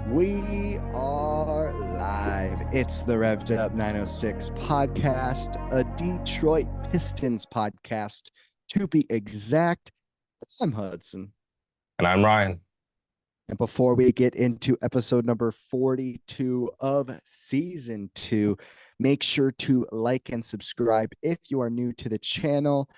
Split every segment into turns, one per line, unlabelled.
We are live. It's the Revved Up 906 podcast, a Detroit Pistons podcast to be exact. I'm Hudson.
And I'm Ryan.
And before we get into episode number 42 of season 2, make sure to like and subscribe if you are new to the channel.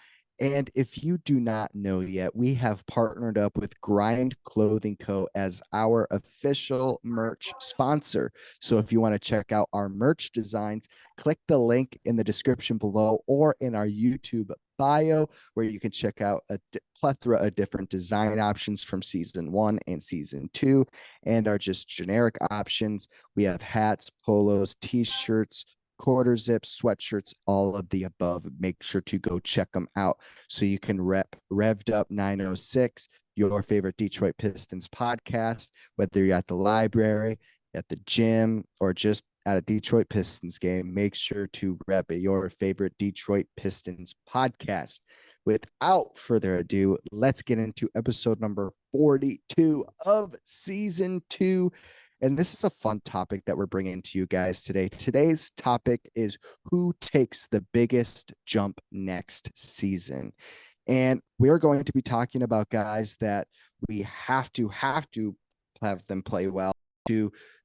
And if you do not know yet, we have partnered up with Grind Clothing Co. as our official merch sponsor. So if you want to check out our merch designs, click the link in the description below or in our YouTube bio, where you can check out a plethora of different design options from season 1 and season 2, and our just generic options. We have hats, polos, t-shirts, quarter zips, sweatshirts, all of the above. Make sure to go check them out so you can rep Revved Up 906, your favorite Detroit Pistons podcast, whether you're at the library, at the gym, or just at a Detroit Pistons game. Make sure to rep your favorite Detroit Pistons podcast. Without further ado, let's get into episode number 42 of season 2. And this is a fun topic that we're bringing to you guys today. Today's topic is who takes the biggest jump next season. And we're going to be talking about guys that we have to have them play well.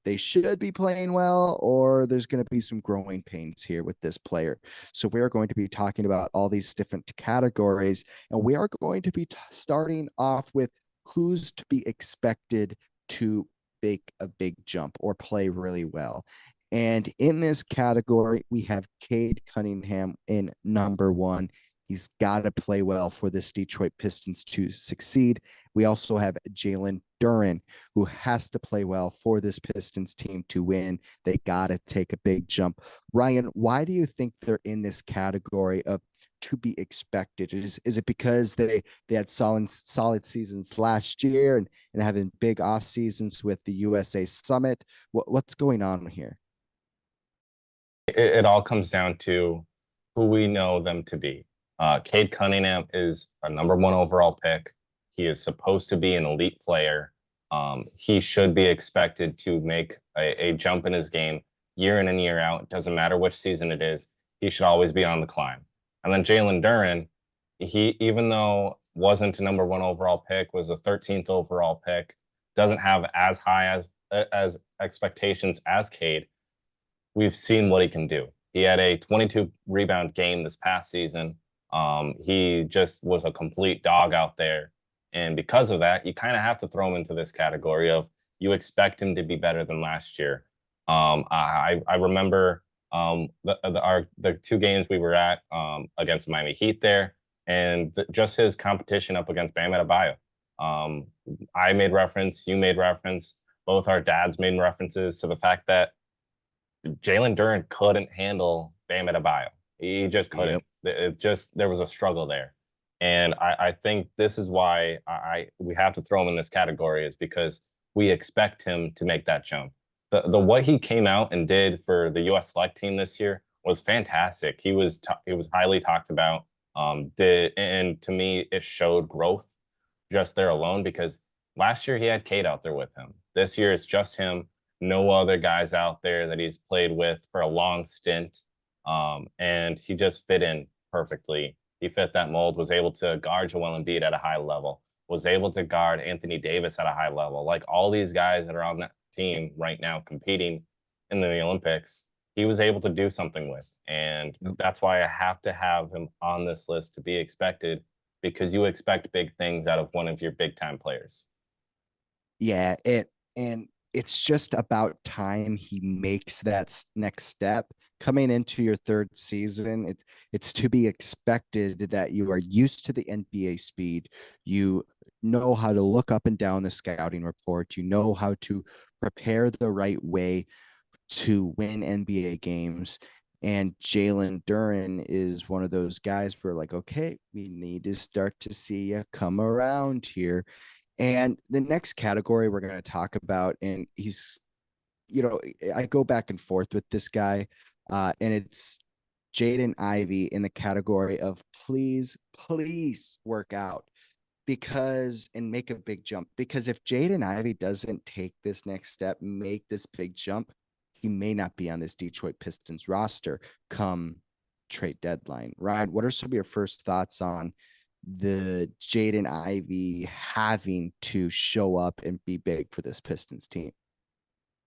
They should be playing well, or there's going to be some growing pains here with this player. So we are going to be talking about all these different categories, and we are going to be starting off with who's to be expected to make a big jump or play really well. And in this category, we have Cade Cunningham in number 1. He's got to play well for this Detroit Pistons to succeed. We also have Jalen Duren, who has to play well for this Pistons team to win. They got to take a big jump. Ryan, why do you think they're in this category of to be expected? Is it because they had solid seasons last year and having big off seasons with the USA Summit? What's going on here?
It all comes down to who we know them to be. Cade Cunningham is a number 1 overall pick. He is supposed to be an elite player. He should be expected to make a jump in his game year in and year out. Doesn't matter which season it is. He should always be on the climb. And then Jalen Duren, he, even though wasn't a number 1 overall pick, was a 13th overall pick, doesn't have as high as expectations as Cade. We've seen what he can do. He had a 22 rebound game this past season. He just was a complete dog out there. And because of that, you kind of have to throw him into this category of you expect him to be better than last year. I remember the 2 games we were at against the Miami Heat there, and just his competition up against Bam Adebayo. I made reference, you made reference, both our dads made references to the fact that Jalen Duren couldn't handle Bam Adebayo. He just couldn't. Yep. There was a struggle there. And I think this is why we have to throw him in this category, is because we expect him to make that jump. The what he came out and did for the U.S. Select team this year was fantastic. He was highly talked about. And to me, it showed growth just there alone, because last year he had Cade out there with him. This year it's just him. No other guys out there that he's played with for a long stint. And he just fit in perfectly. He fit that mold, was able to guard Joel Embiid at a high level, was able to guard Anthony Davis at a high level. Like all these guys that are on that team right now competing in the Olympics, he was able to do something with. And that's why I have to have him on this list to be expected, because you expect big things out of one of your big time players.
Yeah, and it's just about time he makes that next step. Coming into your 3rd season, it's to be expected that you are used to the NBA speed. You know how to look up and down the scouting report. You know how to prepare the right way to win NBA games. And Jalen Duren is one of those guys where, like, okay, we need to start to see you come around here. And the next category we're going to talk about, and he's, I go back and forth with this guy, and it's Jaden Ivey in the category of please work out. and make a big jump. Because if Jaden Ivey doesn't take this next step, make this big jump, he may not be on this Detroit Pistons roster come trade deadline. Ryan, what are some of your first thoughts on the Jaden Ivey having to show up and be big for this Pistons team?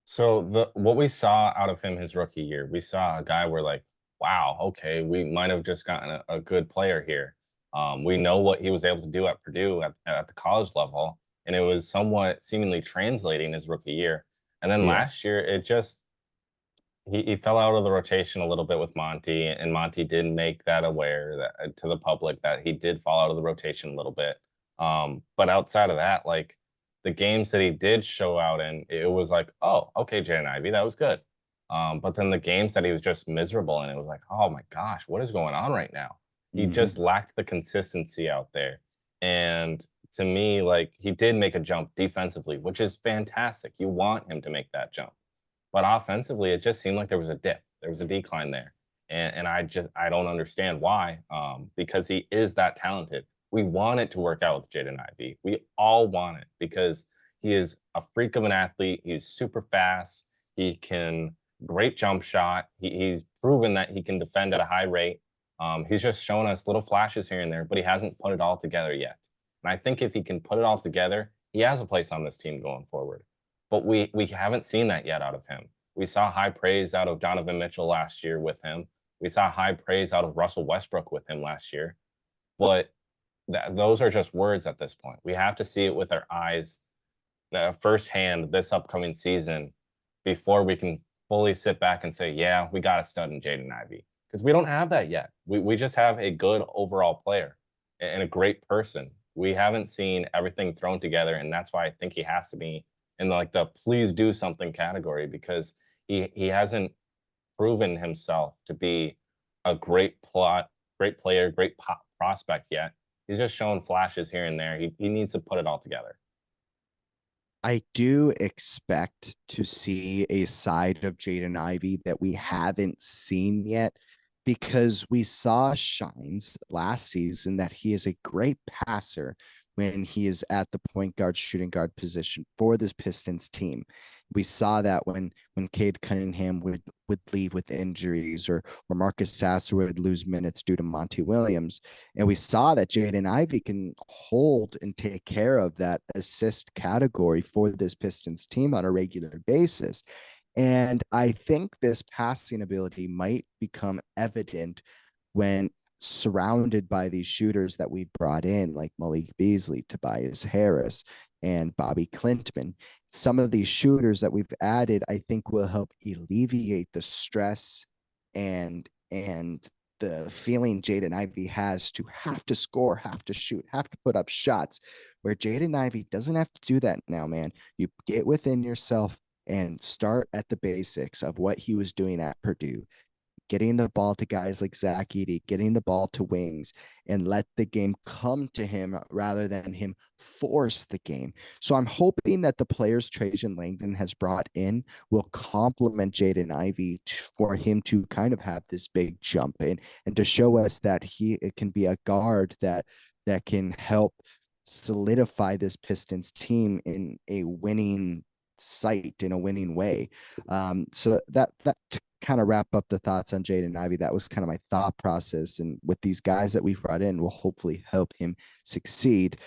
So what we saw out of him his rookie year, we saw a guy where like, wow, okay, we might have just gotten a good player here. We know what he was able to do at Purdue at the college level, and it was somewhat seemingly translating his rookie year. And then
Yeah.
last year, it just he fell out of the rotation a little bit with Monty, and Monty did make that aware that to the public that he did fall out of the rotation a little bit. But outside of that, like the games that he did show out in, it was like, oh, okay, Jaden Ivey, that was good. But then the games that he was just miserable in, it was like, oh my gosh, what is going on right now? He
Mm-hmm.
just lacked the consistency out there. And to me, like he did make a jump defensively, which is fantastic. You want him to make that jump. But offensively, it just seemed like there was a dip. There was a decline there. And I don't understand why. Because he is that talented. We want it to work out with Jaden Ivey. We all want it because he is a freak of an athlete. He's super fast. He can great jump shot. He's proven that he can defend at a high rate. He's just shown us little flashes here and there, but he hasn't put it all together yet. And I think if he can put it all together, he has a place on this team going forward. But we haven't seen that yet out of him. We saw high praise out of Donovan Mitchell last year with him. We saw high praise out of Russell Westbrook with him last year. But those are just words at this point. We have to see it with our eyes firsthand this upcoming season before we can fully sit back and say, yeah, we got a stud in Jaden Ivey. Because we don't have that yet. We just have a good overall player and a great person. We haven't seen everything thrown together, and that's why I think he has to be in like the please do something category because he hasn't proven himself to be a great player, great prospect yet. He's just shown flashes here and there. He needs to put it all together.
I do expect to see a side of Jaden Ivey that we haven't seen yet because we saw shines last season that he is a great passer when he is at the point guard, shooting guard position for this Pistons team. We saw that when Cade Cunningham would leave with injuries or Marcus Sasser would lose minutes due to Monty Williams. And we saw that Jaden Ivey can hold and take care of that assist category for this Pistons team on a regular basis. And I think this passing ability might become evident when surrounded by these shooters that we've brought in, like Malik Beasley, Tobias Harris, and Bobby Clintman. Some of these shooters that we've added, I think, will help alleviate the stress and the feeling Jaden Ivey has to have to score, have to shoot, have to put up shots, where Jaden Ivey doesn't have to do that now, man. You get within yourself and start at the basics of what he was doing at Purdue, getting the ball to guys like Zach Edey, getting the ball to wings, and let the game come to him rather than him force the game. So I'm hoping that the players Trajan Langdon has brought in will complement Jaden Ivey for him to kind of have this big jump and to show us that it can be a guard that can help solidify this Pistons team in a winning sight, in a winning way. So that to kind of wrap up the thoughts on Jaden Ivey, that was kind of my thought process. And with these guys that we've brought in, will hopefully help him succeed.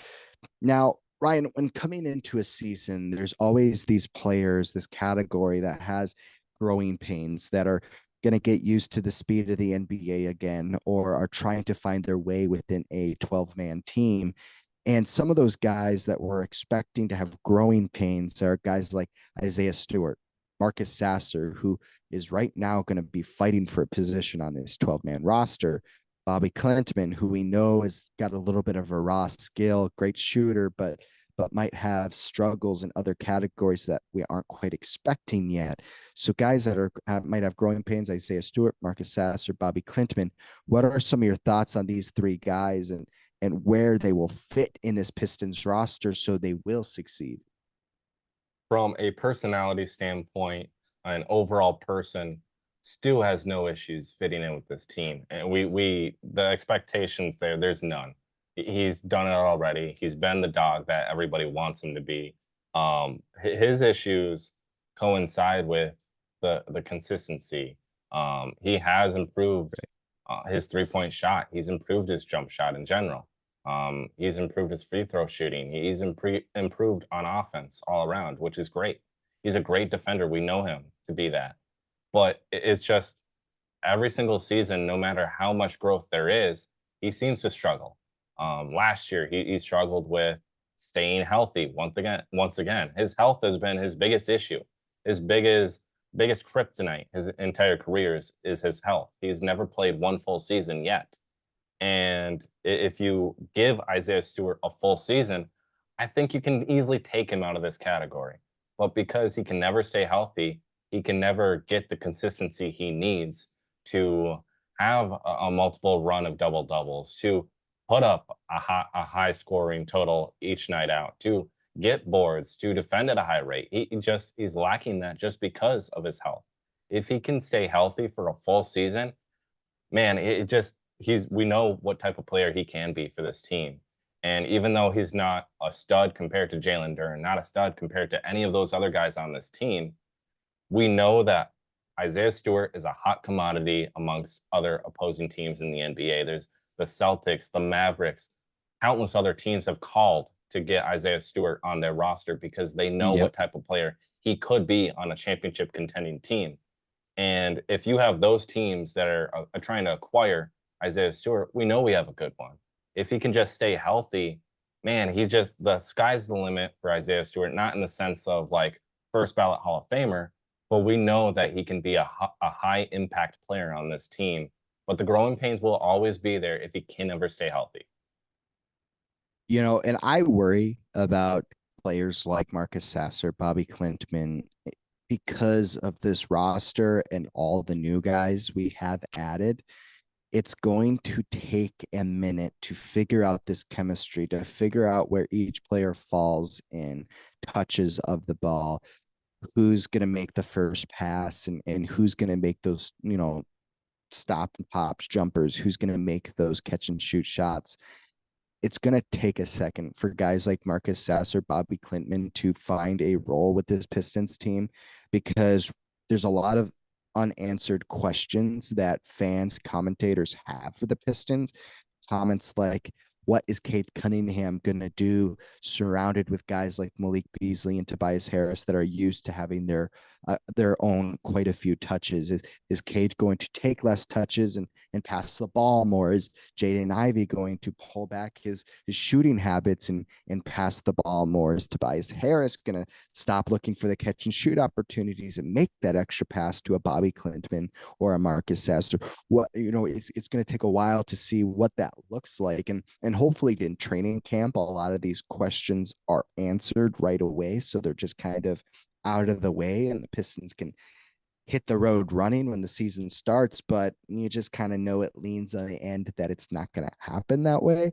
Now, Ryan, when coming into a season, there's always these players, this category that has growing pains, that are going to get used to the speed of the NBA again, or are trying to find their way within a 12-man team. And some of those guys that we're expecting to have growing pains are guys like Isaiah Stewart, Marcus Sasser, who is right now going to be fighting for a position on this 12-man roster, Bobby Clintman, who we know has got a little bit of a raw skill, great shooter, but might have struggles in other categories that we aren't quite expecting yet. So guys that might have growing pains, Isaiah Stewart, Marcus Sasser, Bobby Clintman. What are some of your thoughts on these three guys and where they will fit in this Pistons roster so they will succeed?
From a personality standpoint, an overall person, Stu has no issues fitting in with this team. And the expectations there's none. He's done it already. He's been the dog that everybody wants him to be. His issues coincide with the consistency. He has improved his 3-point shot. He's improved his jump shot in general. He's improved his free throw shooting. He's improved on offense all around, which is great. He's a great defender. We know him to be that. But it's just every single season, no matter how much growth there is, he seems to struggle. Last year, he struggled with staying healthy. Once again, his health has been his biggest issue. His biggest kryptonite his entire career is his health. He's never played one full season yet. And if you give Isaiah Stewart a full season, I think you can easily take him out of this category. But because he can never stay healthy, he can never get the consistency he needs to have a multiple run of double doubles, to put up a high scoring total each night out, to get boards, to defend at a high rate. He's lacking that just because of his health. If he can stay healthy for a full season, man, we know what type of player he can be for this team. And even though he's not a stud compared to Jalen Duren, not a stud compared to any of those other guys on this team, we know that Isaiah Stewart is a hot commodity amongst other opposing teams in the NBA. There's the Celtics, the Mavericks, countless other teams have called to get Isaiah Stewart on their roster because they know what type of player he could be on a championship contending team. And if you have those teams that are trying to acquire Isaiah Stewart, we know we have a good one. If he can just stay healthy, man, the sky's the limit for Isaiah Stewart, not in the sense of like first ballot Hall of Famer, but we know that he can be a high impact player on this team. But the growing pains will always be there if he can never stay healthy.
And I worry about players like Marcus Sasser, Bobby Klintman, because of this roster and all the new guys we have added. It's going to take a minute to figure out this chemistry, to figure out where each player falls in touches of the ball, who's going to make the first pass and who's going to make those, stop and pops, jumpers, who's going to make those catch and shoot shots. It's going to take a second for guys like Marcus Sasser, Bobby Klintman to find a role with this Pistons team, because there's a lot of unanswered questions that fans, commentators have for the Pistons. Comments like, what is Cade Cunningham going to do surrounded with guys like Malik Beasley and Tobias Harris that are used to having their own quite a few touches? Is Cade going to take less touches and pass the ball more? Is Jaden Ivey going to pull back his shooting habits and pass the ball more? Is Tobias Harris going to stop looking for the catch and shoot opportunities and make that extra pass to a Bobby Klintman or a Marcus Sasser? It's going to take a while to see what that looks like. And hopefully in training camp, a lot of these questions are answered right away. So they're just kind of out of the way and the Pistons can hit the road running when the season starts. But you just kind of know it leans on the end that it's not going to happen that way.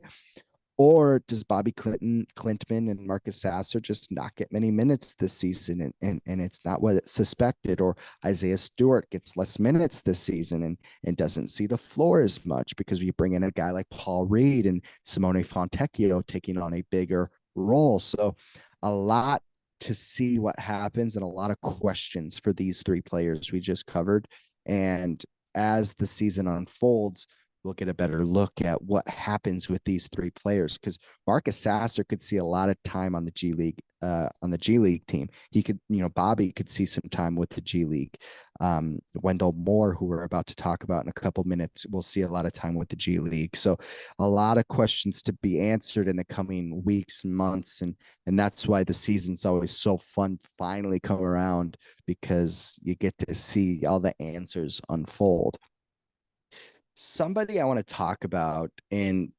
Or does Bobby Klintman and Marcus Sasser just not get many minutes this season and it's not what it's suspected? Or Isaiah Stewart gets less minutes this season and doesn't see the floor as much because we bring in a guy like Paul Reed and Simone Fontecchio taking on a bigger role. So a lot to see what happens and a lot of questions for these three players we just covered. And as the season unfolds, we'll get a better look at what happens with these three players, because Marcus Sasser could see a lot of time on the G League team. He could, Bobby could see some time with the G League. Wendell Moore, who we're about to talk about in a couple minutes, will see a lot of time with the G League. So a lot of questions to be answered in the coming weeks and months. And that's why the season's always so fun to finally come around, because you get to see all the answers unfold. Somebody I want to talk about and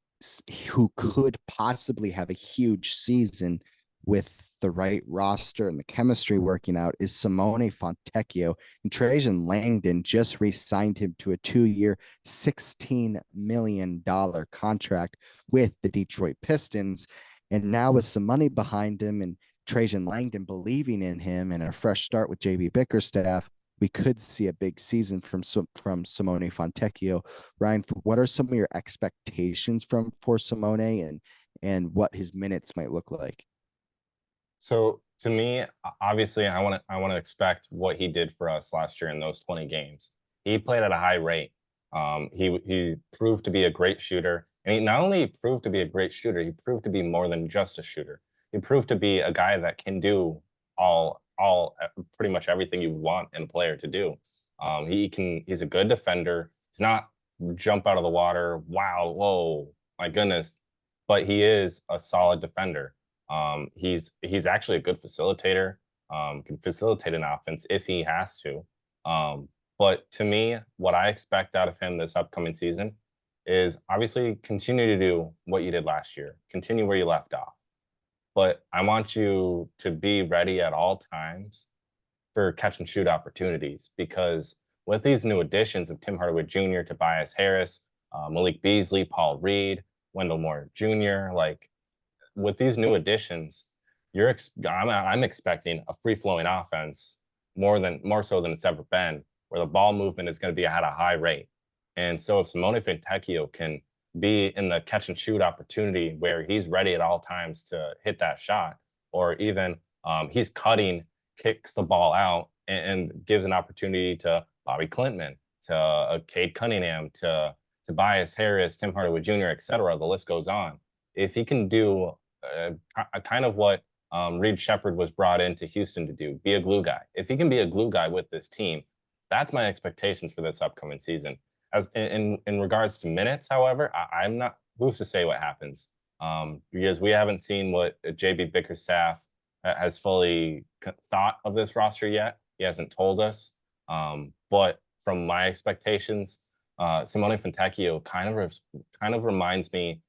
who could possibly have a huge season with the right roster and the chemistry working out is Simone Fontecchio. And Trajan Langdon just re-signed him to a 2-year, $16 million contract with the Detroit Pistons. And now with some money behind him and Trajan Langdon believing in him and a fresh start with JB Bickerstaff, we could see a big season from Simone Fontecchio. Ryan, what are some of your expectations for Simone and what his minutes might look like?
So to me, obviously, I want to expect what he did for us last year in those 20 games. He played at a high rate. He proved to be a great shooter, and he not only proved to be a great shooter, he proved to be more than just a shooter. He proved to be a guy that can do pretty much everything you want in a player to do. He's a good defender. He's not jump out of the water. Wow, whoa, my goodness, but he is a solid defender. He's actually a good facilitator. Can facilitate an offense if he has to. But to me, what I expect out of him this upcoming season is obviously continue to do what you did last year. Continue where you left off. But I want you to be ready at all times for catch and shoot opportunities, because with these new additions of Tim Hardaway Jr., Tobias Harris, Malik Beasley, Paul Reed, Wendell Moore Jr., like with these new additions, I'm expecting a free flowing offense more so than it's ever been, where the ball movement is going to be at a high rate. And so if Simone Fontecchio can be in the catch and shoot opportunity where he's ready at all times to hit that shot, or even he's cutting, kicks the ball out, and gives an opportunity to Bobby Clinton, to Cade Cunningham, to Tobias Harris, Tim Hardaway Jr., etc. The list goes on. If he can do a kind of what Reed Shepherd was brought into Houston to do, be a glue guy. If he can be a glue guy with this team, that's my expectations for this upcoming season. As in regards to minutes, however, I'm not who's to say what happens, because we haven't seen what JB Bickerstaff has fully thought of this roster yet. He hasn't told us, but from my expectations, Simone Fontecchio kind of reminds me,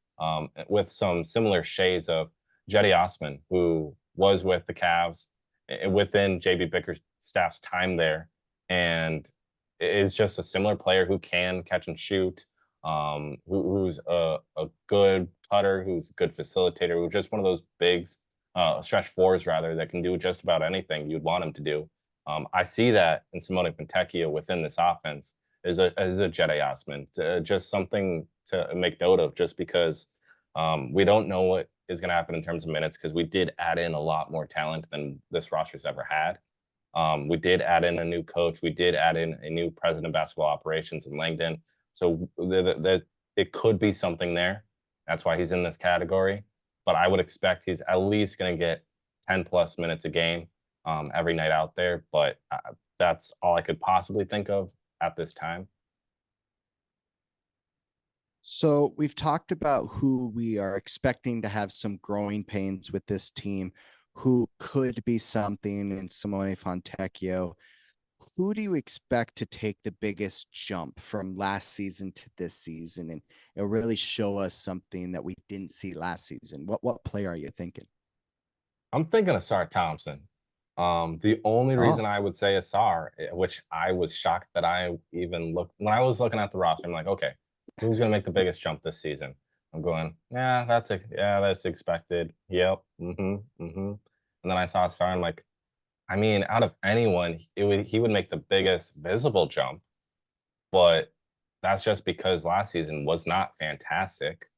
with some similar shades of Jetty Osman, who was with the Cavs within JB Bickerstaff's time there, and is just a similar player who can catch and shoot, who's a good cutter, who's a good facilitator, who's just one of those bigs, stretch fours rather, that can do just about anything you'd want him to do. I see that in Simone Fontecchio within this offense as a Jetty Osman, just something to make note of, just because we don't know what is going to happen in terms of minutes, because we did add in a lot more talent than this roster's ever had. We did add in a new coach. We did add in a new president of basketball operations in Langdon. So it could be something there. That's why he's in this category. But I would expect he's at least going to get 10 plus minutes a game every night out there. But that's all I could possibly think of at this time.
So we've talked about who we are expecting to have some growing pains with this team, who could be something in Simone Fontecchio. Who do you expect to take the biggest jump from last season to this season and really show us something that we didn't see last season? What player are you thinking?
I'm thinking of Sar Thompson. The only reason I would say Asar, which I was shocked that I even looked when I was looking at the roster, I'm like, okay, who's going to make the biggest jump this season? I'm going, yeah, that's expected. Yep. And then I saw Asar, I'm like, I mean, out of anyone, he would make the biggest visible jump, but that's just because last season was not fantastic,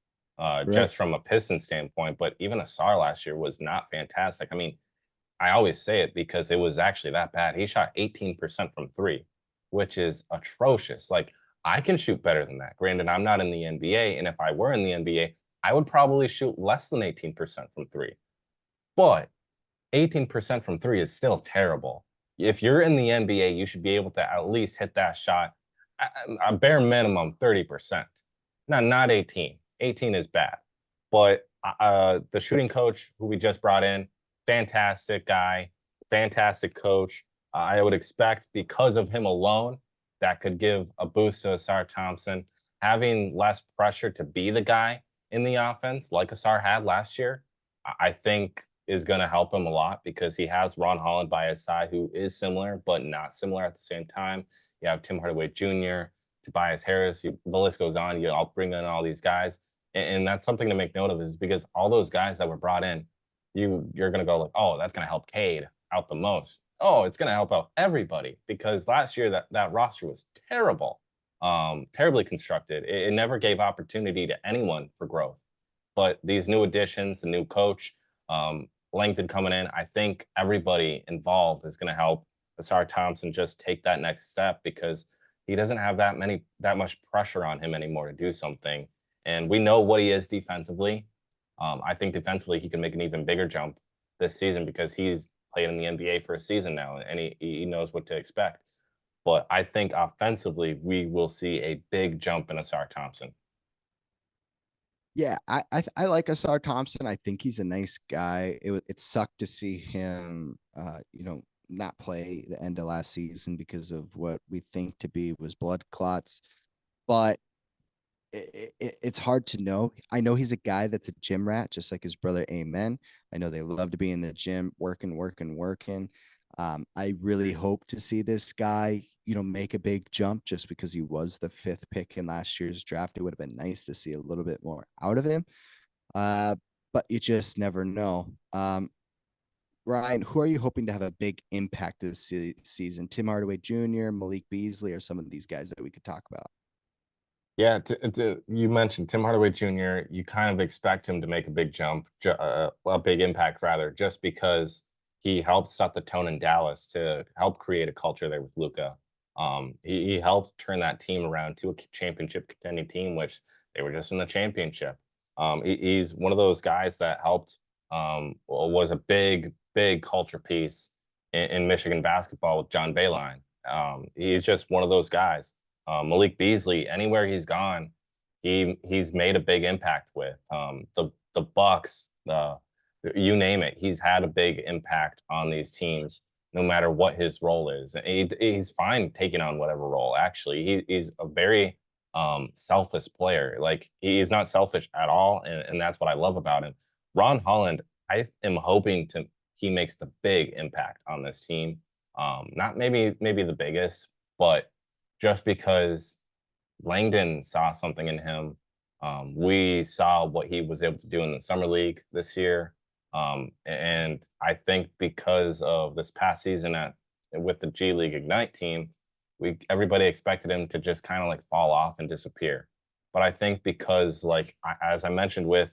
just from a Piston standpoint. But even Asar last year was not fantastic. I mean, I always say it because it was actually that bad. He shot 18% from three, which is atrocious. Like, I can shoot better than that. Granted, I'm not in the NBA, and if I were in the NBA, I would probably shoot less than 18% from three. But 18% from three is still terrible. If you're in the NBA, you should be able to at least hit that shot a bare minimum 30%. Not 18. 18 is bad. But the shooting coach who we just brought in, fantastic guy, fantastic coach. I would expect, because of him alone, that could give a boost to Asar Thompson. Having less pressure to be the guy in the offense like Asar had last year, I think is going to help him a lot, because he has Ron Holland by his side, who is similar but not similar at the same time. You have Tim Hardaway Jr., Tobias Harris, the list goes on. I'll bring in all these guys. And that's something to make note of, is because all those guys that were brought in, you're going to go like, oh, that's going to help Cade out the most. oh, it's going to help out everybody, because last year that roster was terrible, terribly constructed. It never gave opportunity to anyone for growth. But these new additions, the new coach, Langdon coming in, I think everybody involved is going to help Asar Thompson just take that next step, because he doesn't have that much pressure on him anymore to do something. And we know what he is defensively. I think defensively he can make an even bigger jump this season, because he's played in the NBA for a season now, and he knows what to expect. But I think offensively we will see a big jump in Asar Thompson.
Yeah, I like Asar Thompson. I think he's a nice guy. It sucked to see him, not play the end of last season because of what we think to be was blood clots. But it's hard to know. I know he's a guy that's a gym rat, just like his brother. Amen. I know they love to be in the gym, working, working, working. I really hope to see this guy, make a big jump, just because he was the 5th pick in last year's draft. It would have been nice to see a little bit more out of him. But you just never know. Ryan, who are you hoping to have a big impact this season? Tim Hardaway Jr., Malik Beasley, or some of these guys that we could talk about?
Yeah, you mentioned Tim Hardaway Jr. You kind of expect him to make a big jump, a big impact rather, just because he helped set the tone in Dallas to help create a culture there with Luka. He helped turn that team around to a championship contending team, which they were just in the championship. He's one of those guys that helped, was a big culture piece in Michigan basketball with John Beilein. He's just one of those guys. Malik Beasley, anywhere he's gone, he's made a big impact with. The Bucks, you name it, he's had a big impact on these teams, no matter what his role is. He's fine taking on whatever role. Actually, he's a very selfless player. Like, he's not selfish at all, and that's what I love about him. Ron Holland, I am hoping he makes the big impact on this team. Not maybe the biggest, but just because Langdon saw something in him. We saw what he was able to do in the summer league this year. And I think because of this past season with the G League Ignite team, everybody expected him to just kind of like fall off and disappear. But I think because, like, as I mentioned, with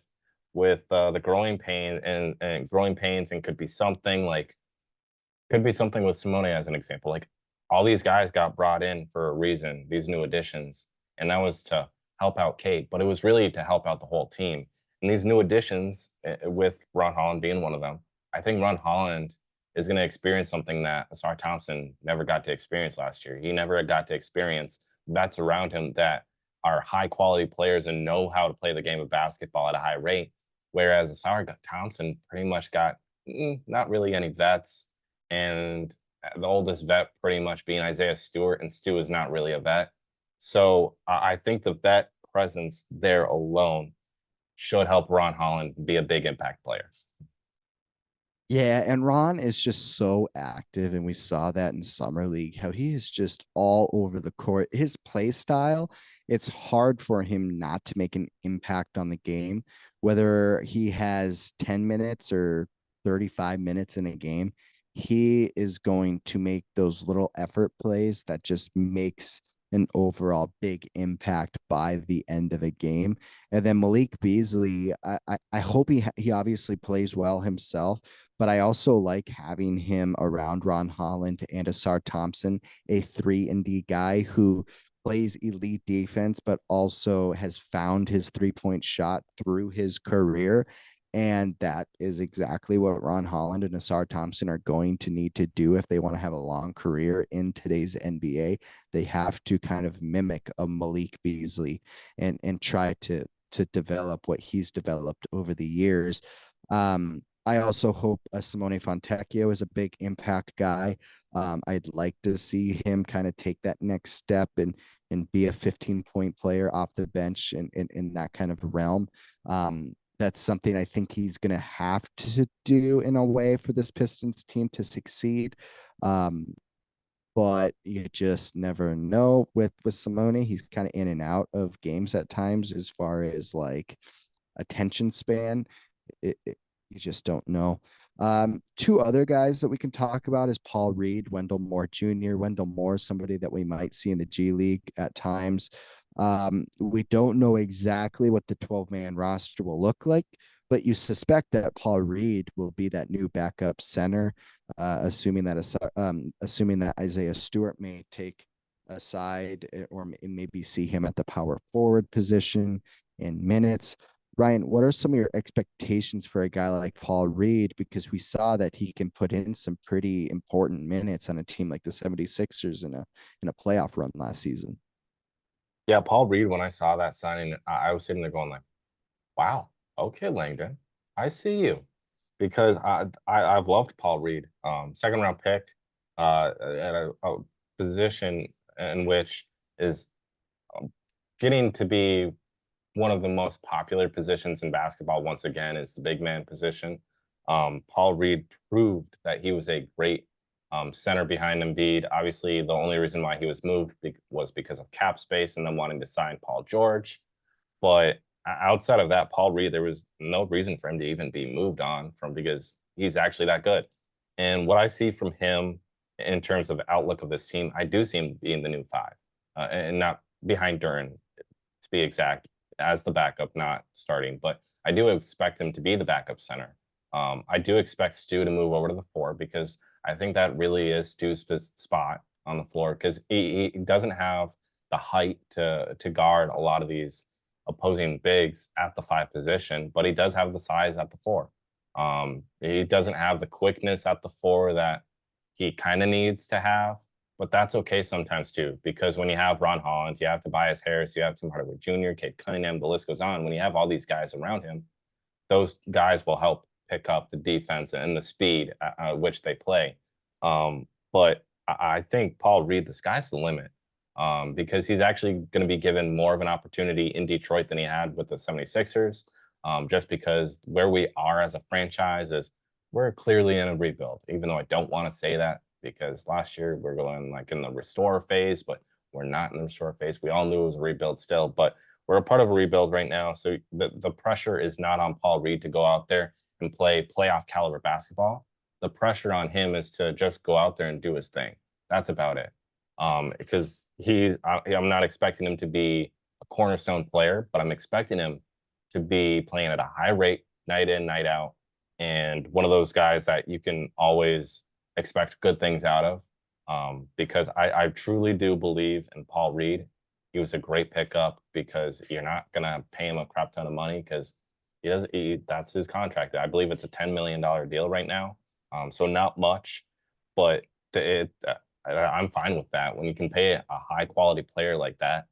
the growing pain and growing pains, and could be something with Simone as an example. Like, all these guys got brought in for a reason, these new additions, and that was to help out Kate, but it was really to help out the whole team. And these new additions, with Ron Holland being one of them, I think Ron Holland is going to experience something that Asar Thompson never got to experience last year. He never got to experience vets around him that are high quality players and know how to play the game of basketball at a high rate. Whereas Asar Thompson pretty much got not really any vets, and the oldest vet pretty much being Isaiah Stewart, and Stu is not really a vet. So I think the vet presence there alone should help Ron Holland be a big impact player.
Yeah, and Ron is just so active, and we saw that in summer league, how he is just all over the court. His play style, it's hard for him not to make an impact on the game, whether he has 10 minutes or 35 minutes in a game. He is going to make those little effort plays that just makes an overall big impact by the end of a game. And then Malik Beasley, I hope he obviously plays well himself, but I also like having him around Ron Holland and Asar Thompson, a 3-and-D guy who plays elite defense, but also has found his 3-point shot through his career. And that is exactly what Ron Holland and Asar Thompson are going to need to do if they want to have a long career in today's NBA. They have to kind of mimic a Malik Beasley and try to develop what he's developed over the years. I also hope Simone Fontecchio is a big impact guy. I'd like to see him kind of take that next step and be a 15-point player off the bench in that kind of realm. That's something I think he's going to have to do in a way for this Pistons team to succeed. But you just never know with Simone. He's kind of in and out of games at times as far as like attention span. You just don't know. Two other guys that we can talk about is Paul Reed, Wendell Moore Jr. Wendell Moore, somebody that we might see in the G League at times. We don't know exactly what the 12-man roster will look like, but you suspect that Paul Reed will be that new backup center, assuming that Isaiah Stewart may take a side or maybe see him at the power forward position in minutes. Ryan, what are some of your expectations for a guy like Paul Reed? Because we saw that he can put in some pretty important minutes on a team like the 76ers in a playoff run last season.
Yeah, Paul Reed, when I saw that signing, I was sitting there going like, wow, okay, Langdon, I see you. Because I've loved Paul Reed. Second round pick, at a position in which is getting to be one of the most popular positions in basketball once again is the big man position. Paul Reed proved that he was a great center behind Embiid. Obviously, the only reason why he was moved was because of cap space and them wanting to sign Paul George. But outside of that, Paul Reed, there was no reason for him to even be moved on from because he's actually that good. And what I see from him in terms of the outlook of this team, I do see him being the new five, and not behind Duren, to be exact, as the backup, not starting. But I do expect him to be the backup center. I do expect Stu to move over to the four because I think that really is Stu's spot on the floor because he doesn't have the height to guard a lot of these opposing bigs at the five position, but he does have the size at the four. He doesn't have the quickness at the four that he kind of needs to have, but that's okay sometimes too, because when you have Ron Hollins, you have Tobias Harris, you have Tim Hardaway Jr., Cade Cunningham, the list goes on. When you have all these guys around him, those guys will help pick up the defense and the speed at which they play. But I think Paul Reed, the sky's the limit because he's actually going to be given more of an opportunity in Detroit than he had with the 76ers, just because where we are as a franchise is we're clearly in a rebuild, even though I don't want to say that because last year we're going like in the restore phase, but we're not in the restore phase. We all knew it was a rebuild still, but we're a part of a rebuild right now. So the pressure is not on Paul Reed to go out there and play playoff caliber basketball. The pressure on him is to just go out there and do his thing. That's about it. Because I'm not expecting him to be a cornerstone player, but I'm expecting him to be playing at a high rate, night in, night out, and one of those guys that you can always expect good things out of. Because I truly do believe in Paul Reed. He was a great pickup because you're not gonna pay him a crap ton of money because that's his contract. I believe it's a $10 million deal right now. So not much, but I'm fine with that. When you can pay a high quality player like that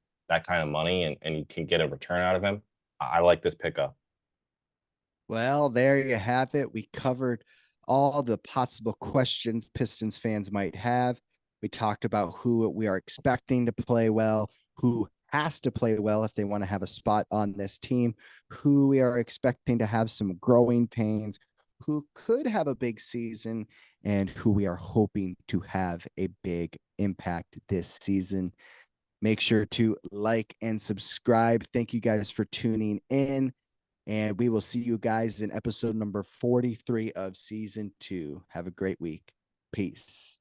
kind of money and you can get a return out of him, I like this pickup.
Well, there you have it. We covered all the possible questions Pistons fans might have. We talked about who we are expecting to play well, who has to play well if they want to have a spot on this team, who we are expecting to have some growing pains, who could have a big season, and who we are hoping to have a big impact this season. Make sure to like and subscribe. Thank you guys for tuning in. And we will see you guys in episode number 43 of season 2. Have a great week. Peace.